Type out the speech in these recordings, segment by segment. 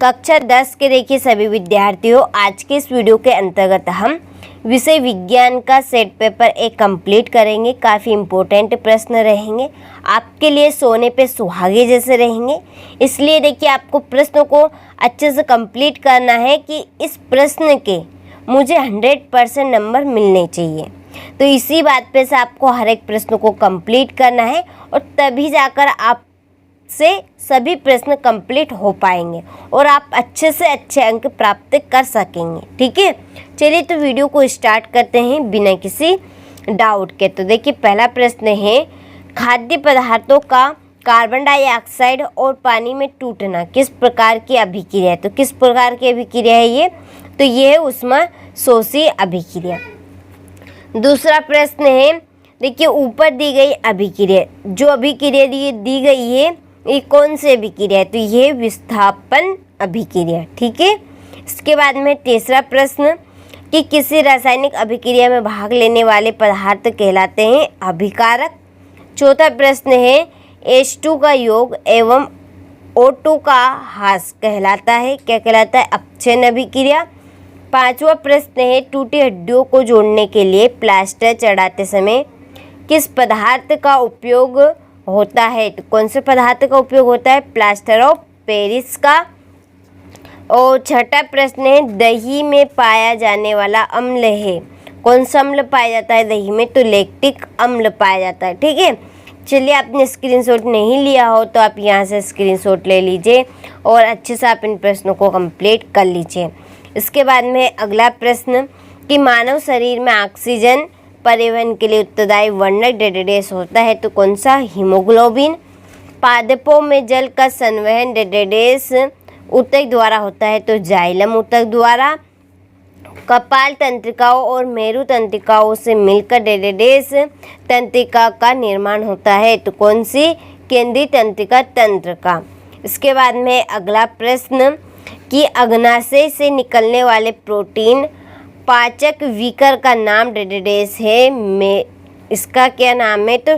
कक्षा 10 के देखिए सभी विद्यार्थियों, आज के इस वीडियो के अंतर्गत हम विषय विज्ञान का सेट पेपर एक कंप्लीट करेंगे। काफ़ी इम्पोर्टेंट प्रश्न रहेंगे, आपके लिए सोने पे सुहागे जैसे रहेंगे। इसलिए देखिए आपको प्रश्नों को अच्छे से कंप्लीट करना है कि इस प्रश्न के मुझे 100% नंबर मिलने चाहिए। तो इसी बात पे से आपको हर एक प्रश्न को कंप्लीट करना है और तभी जाकर आप से सभी प्रश्न कंप्लीट हो पाएंगे और आप अच्छे से अच्छे अंक प्राप्त कर सकेंगे। ठीक है, चलिए तो वीडियो को स्टार्ट करते हैं बिना किसी डाउट के। तो देखिए पहला प्रश्न है, खाद्य पदार्थों का कार्बन डाइऑक्साइड और पानी में टूटना किस प्रकार की अभिक्रिया है। तो किस प्रकार की अभिक्रिया है ये? तो ये है ऊष्माशोषी अभिक्रिया। दूसरा प्रश्न है, देखिए ऊपर दी गई अभिक्रिया, जो अभिक्रिया दी गई है ये कौन सी अभिक्रिया है? तो ये विस्थापन अभिक्रिया। ठीक है, इसके बाद में तीसरा प्रश्न कि किसी रासायनिक अभिक्रिया में भाग लेने वाले पदार्थ कहलाते हैं अभिकारक। चौथा प्रश्न है, H2 का योग एवं O2 का ह्रास कहलाता है, क्या कहलाता है? अपक्षय अभिक्रिया। पांचवा प्रश्न है, टूटी हड्डियों को जोड़ने के लिए प्लास्टर चढ़ाते समय किस पदार्थ का उपयोग होता है? तो कौन से पदार्थ का उपयोग होता है? प्लास्टर ऑफ पेरिस का। और छठा प्रश्न है, दही में पाया जाने वाला अम्ल है, कौन सा अम्ल पाया जाता है दही में? तो लैक्टिक अम्ल पाया जाता है। ठीक है, चलिए आपने स्क्रीनशॉट नहीं लिया हो तो आप यहाँ से स्क्रीनशॉट ले लीजिए और अच्छे से आप इन प्रश्नों को कंप्लीट कर लीजिए। इसके बाद में अगला प्रश्न कि मानव शरीर में ऑक्सीजन परिवहन के लिए उत्तरदायी वर्णक डेडेडेस होता है, तो कौन सा? हीमोग्लोबिन। पादपों में जल का संवहन डेडेडेस ऊतक द्वारा होता है, तो जाइलम ऊतक द्वारा। कपाल तंत्रिकाओं और मेरु तंत्रिकाओं से मिलकर डेडेडेस तंत्रिका का निर्माण होता है, तो कौन सी? केंद्रीय तंत्रिका तंत्र का। इसके बाद में अगला प्रश्न कि अग्नाशय से निकलने वाले प्रोटीन पाचक विकर का नाम डेडेडेस है, में इसका क्या नाम है? तो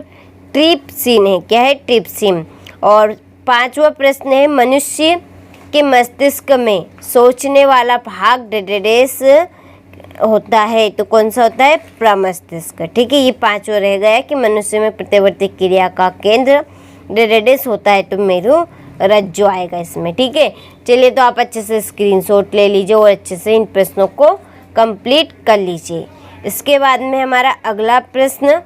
ट्रिप्सिन है। क्या है? ट्रिप्सिन। और पांचवा प्रश्न है, मनुष्य के मस्तिष्क में सोचने वाला भाग डेडेडेस होता है, तो कौन सा होता है? प्रमस्तिष्क। ठीक है, ये पांचवा रह गया कि मनुष्य में प्रतिवर्ती क्रिया का केंद्र डेडेडेस होता है, तो मेरु रज्जु आएगा इसमें। ठीक है, चलिए तो आप अच्छे से स्क्रीनशॉट ले लीजिए और अच्छे से इन प्रश्नों को कंप्लीट कर लीजिए। इसके बाद में हमारा अगला प्रश्न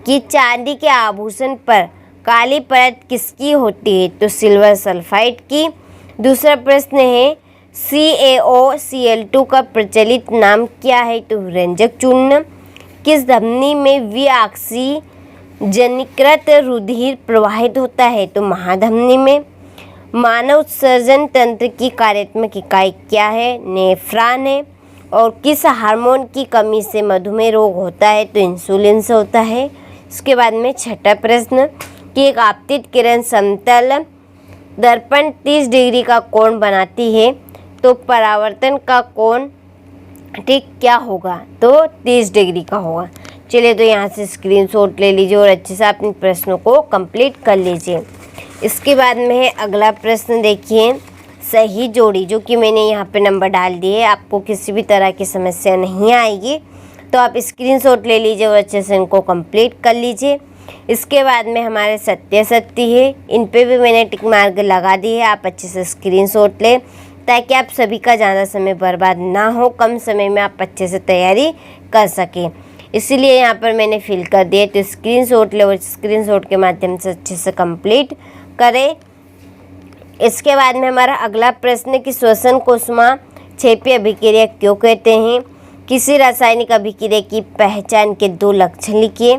कि चांदी के आभूषण पर काली परत किसकी होती है? तो सिल्वर सल्फाइड की। दूसरा प्रश्न है, CaOCl2 का प्रचलित नाम क्या है? तो रंजक चूर्ण। किस धमनी में विऑक्सीजनीकृत रुधिर प्रवाहित होता है? तो महाधमनी में। मानव उत्सर्जन तंत्र की कार्यात्मक इकाई क्या है? नेफ्रॉन है। और किस हार्मोन की कमी से मधुमेह रोग होता है? तो इंसुलिन से होता है। इसके बाद में छठा प्रश्न कि एक आपतित किरण समतल दर्पण 30 डिग्री का कोण बनाती है, तो परावर्तन का कोण ठीक क्या होगा? तो 30 डिग्री का होगा। चलिए तो यहाँ से स्क्रीनशॉट ले लीजिए और अच्छे से अपने प्रश्नों को कंप्लीट कर लीजिए। इसके बाद में है अगला प्रश्न, देखिए सही जोड़ी, जो कि मैंने यहाँ पे नंबर डाल दिए। आपको किसी भी तरह की समस्या नहीं आएगी, तो आप स्क्रीनशॉट ले लीजिए और अच्छे से इनको कंप्लीट कर लीजिए। इसके बाद में हमारे सत्य है, इन पे भी मैंने टिक मार्क लगा दी है। आप अच्छे से स्क्रीनशॉट लें ताकि आप सभी का ज़्यादा समय बर्बाद ना हो, कम समय में आप अच्छे से तैयारी कर सकें। इसीलिए यहाँ पर मैंने फिल कर दिए, तो स्क्रीनशॉट ले और स्क्रीनशॉट के माध्यम से अच्छे से कंप्लीट करें। इसके बाद में हमारा अगला प्रश्न कि श्वसन को ऊष्माक्षेपी अभिक्रिया क्यों कहते हैं? किसी रासायनिक अभिक्रिया की पहचान के 2 लक्षण लिखिए।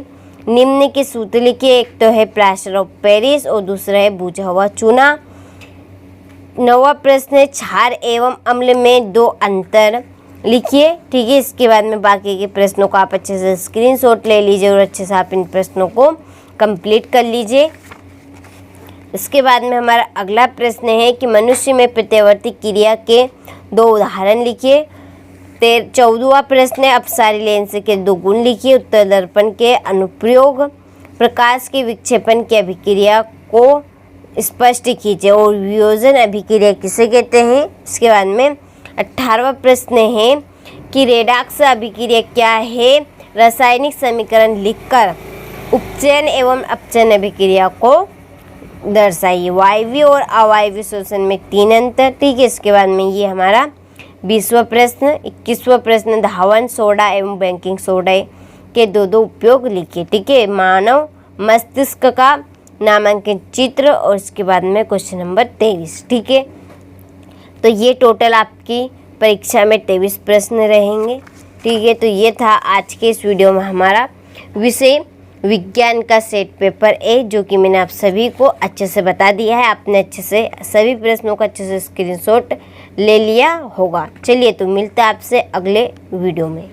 निम्न के सूत्र लिखिए, एक तो है प्लास्टर ऑफ पेरिस और दूसरा है बुझा हुआ चूना। 9वां प्रश्न है, क्षार एवं अम्ल में 2 अंतर लिखिए। ठीक है, इसके बाद में बाकी के प्रश्नों को आप अच्छे से स्क्रीनशॉट ले लीजिए और अच्छे से आप इन प्रश्नों को कंप्लीट कर लीजिए। इसके बाद में हमारा अगला प्रश्न है कि मनुष्य में प्रत्यावर्ती क्रिया के 2 उदाहरण लिखिए। 14वां प्रश्न है, अपसारी लेंस के 2 गुण लिखिए। उत्तर दर्पण के अनुप्रयोग। प्रकाश के विक्षेपण की अभिक्रिया को स्पष्ट कीजिए। और वियोजन अभिक्रिया किसे कहते हैं। इसके बाद में 18वां प्रश्न है कि रेडॉक्स अभिक्रिया क्या है। रासायनिक समीकरण लिखकर उपचयन एवं अपचयन अभिक्रिया को दर्शाइए। वायवीय और अवायवीय शोषण में 3 अंतर। ठीक है, इसके बाद में ये हमारा 20वां प्रश्न। 21वां प्रश्न, धावन सोडा एवं बेकिंग सोडा के दो उपयोग लिखिए। ठीक है, मानव मस्तिष्क का नामांकित चित्र। और इसके बाद में क्वेश्चन नंबर 23। ठीक है, तो ये टोटल आपकी परीक्षा में 23 प्रश्न रहेंगे। ठीक है, तो ये था आज के इस वीडियो में हमारा विषय विज्ञान का सेट पेपर ए, जो कि मैंने आप सभी को अच्छे से बता दिया है। आपने अच्छे से सभी प्रश्नों का अच्छे से स्क्रीनशॉट ले लिया होगा। चलिए, तो मिलता है आपसे अगले वीडियो में।